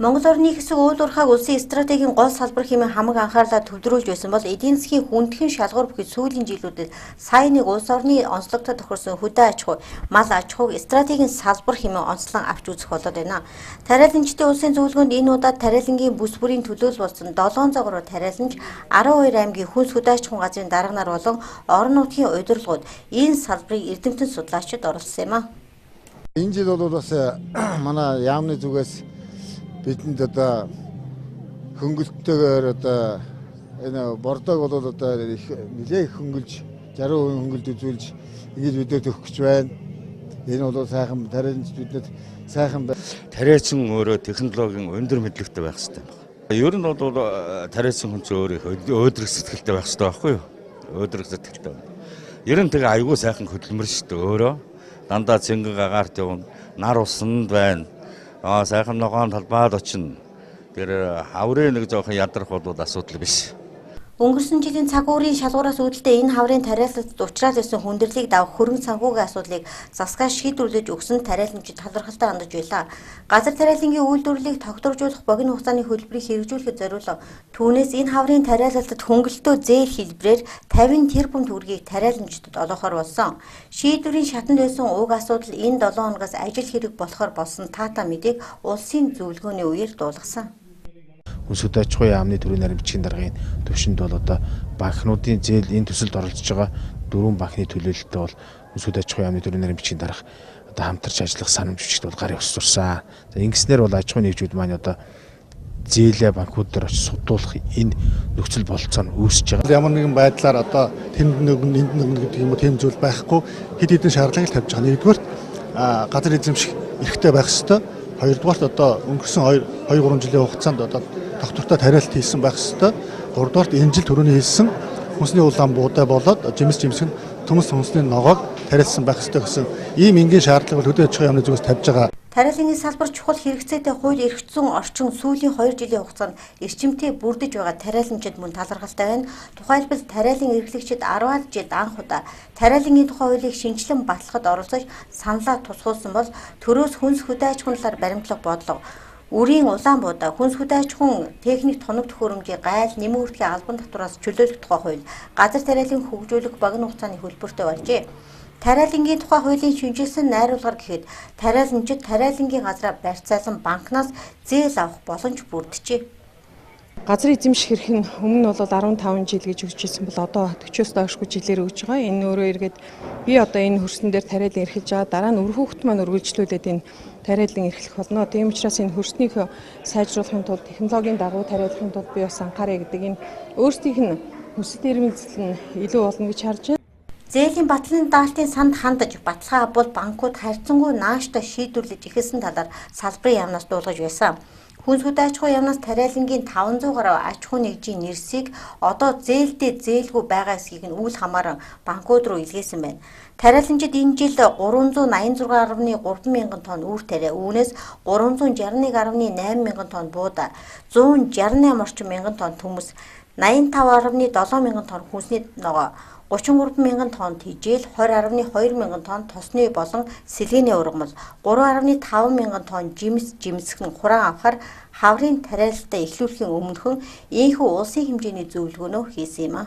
Монгол орны хэсэг уулуурхайг улсын стратегийн гол салбар хэмээн хамаг анхаарлаа төвлөрүүлж байсан бол эдийн засгийн хүндхэн шалгуур бүхий сүүлийн жилүүдэд сая нэг улс орны онцлогтой тохирсон хөдөө аж ахуй, мал аж ахуйг стратегийн салбар хэмээн онцлон авч үзэх болоод байна. Тариаланчдын улсын зөвлөгөөнд энэ удаад тариалангийн бүс бүрийн төлөөлөл болсон 700 гаруй тариаланч 12 аймгийн хүнс хөдөө аж ахуйн газрын дарга нар болон орон нутгийн удирдлагууд энэ салбарыг эрдэмтэн судлаачид оролцсон юм а. Энэ жил бол бас манай яамны зүгээс бидэнд одоо хөнгөлөлтөөр одоо энэ бордоог бол одоо нэлээд хөнгөлж 60% хөнгөлт үзүүлж ингэж бидэд өгөх гэж байна. Энэ бол сайхан тариаланч бидэд сайхан тариачин өөрөө технологийн өндөр мэдлэгтэй байх хэрэгтэй байна. Ер нь бол тариачин хүн өөрөө өөдрөг сэтгэлтэй байх хэрэгтэй байхгүй юу? Өөдрөг сэтгэлтэй. Ер нь тэгээ айгүй сайхан хөдөлмөр шүү дээ өөрөө. Дандаа цэнгэг агаарт явна. Нар усанд байна. Сайхан ногоон талбайд очино. Тэр хаврын нэг жоохон ядрах бол асуудал биш. Өнгөрсөн жилийн цаг уурын шалгуураас үүдэлтэй энэ хаврын тариалалд учраад байсан хүндрэлийг давах хөрөнгө санхүүгийн асуудлыг засгаас шийдвэрлэж өгсөн тариаланчид талархалтай хандаж байлаа. Газар тариалангийн үйлдвэрлэлийг тогтворжуулах богино хугацааны хөлбөрийг хэрэгжүүлэхэд зориулсан. Түүнээс энэ хаврын тариалалд хөнгөлөлтөө зээл хэлбэрээр 50 тэрбум төгрөгийг тариаланчдад олгохоор болсон. Шийдвэрийн шатанд байсан уг асуудал энэ 7 хоногоос ажил хэрэг болохоор болсон таата мэдээг улсын зөвлөгөөний үеэр дуулгасан. Хүнс хөдөө аж ахуйн яамны төрийн наримчгийн даргын төвшөнд бол одоо банкнуудын зээл энэ төсөлд оролцож байгаа 4 банкны төлөөлөлтөд бол хүнс хөдөө аж ахуйн яамны төрийн наримчгийн дарга одоо хамтарч ажиллах санамж бичигт бол гарын ус сурсан. За ингэснээр бол аж ахуйн нэгжүүд маань одоо зээлээ банкуд дээр очиж судуулах энэ нөхцөл бололцоо нь үүсэж байгаа. Ямар нэгэн байдлаар одоо тэнд нэг гэдэг юм уу тийм зүйл байхгүй хэд хэдэн шаардлагыг тавьж байгаа. Нэгдүгээр газар эзэмших эрхтэй байх ёстой. Хоёрдугаарт одоо өнгөрсөн 2-3 жилийн хугацаанд одоо доктортой тариалт хийсэн байх ёстой. Гуравдугаарт энэ жил түрүүний хэлсэн хүнсний улаан буудай болоод жимсгэн төмс хүнсний ногоог тариалсан байх ёстой гэсэн ийм энгийн шаардлага хөдөө аж ахуйн яамны зүгээс тавьж байгаа. Тариалангийн салбар чухал хэрэгцээтэй хууль эрх зүйн орчин сүүлийн 2 жилийн хугацаанд эрчимтэй бүрдэж байгаа тариаланчид мөн талархалтай байна. Тухайлбал тариалан эрхлэгчид 10-аад жилд анх удаа тариалангийн тухай хуулийг шинжилэн баталгахад оролцож саналаа тусгуулсан бол төрөөс хүнс хөдөө аж ахуйн талаар баримтлах бодлого, үрийн улаан буудаа, хүнс хөдөө аж ахуйн техник тоног төхөөрөмжийн гайл нэмэн үртгийн албан татвараас чөлөөлөх тухай хууль, газар тариалан хөгжүүлэх богино хугацааны хөлбөртэй болжээ. Тариалангийн тухай хуулийн шинжилсэн найруулгаар гэхэд тариаланчид тариалангийн газраа барьцаалсан банкнаас зээл авах боломж бүрджээ. Газар эзэмших эрх нь өмнө нь бол 15 жил гэж өгчээсэн бол одоо 40-оос доошгүй жилээр өгж байгаа. Энэ өөрөө эргээд би одоо энэ хөрсөн дээр тариалан эрхэлж байгаа. Дараа нь үр хүүхэд маань үргэлжлүүлээд энэ тариалан эрхлэх болно. Тийм учраас энэ хөрснийхөө сайжруулахын тулд технологийн дагуу тариалахын тулд би бас анхаарай гэдэг энэ өөрсдийнх нь хүсэл эрмэлзэл нь илүү болно гэж харж байна. Зээлийн батлын даалтын санд хандаж баталгаа авбал банкуд харьцангуй нааштай шийдвэрлэж ихэлсэн талаар салбарын яамнаас дуулгаж байсан. Хүнс хөдөө аж ахуйн яамнаас тариалангийн 500 гаруй аж ахуйн нэгжийн нэрсийг одоо зээлдээ зээлгүй байгаа эсхийг нь үл хамааран банкуд руу илгээсэн байна. Тариаланчид энэ жил 386.3 мянган тонн үүр тариа, үүнээс 361.8 мянган тонн буудаа, 168 орчим мянган тонн төмөс, 85.7 мянган тонн хүнсний ногоо, 33 мянган тонн тижээл, 20.2 мянган тонн тосны болон сэлгээний ургамал, 3.5 мянган тонн жимсгэн хураан авахар хаврын тариалалтаа эхлүүлэхийн өмнөхөн ийхүү улсын хэмжээний зөвлөгөөнөө хийсэн юм а.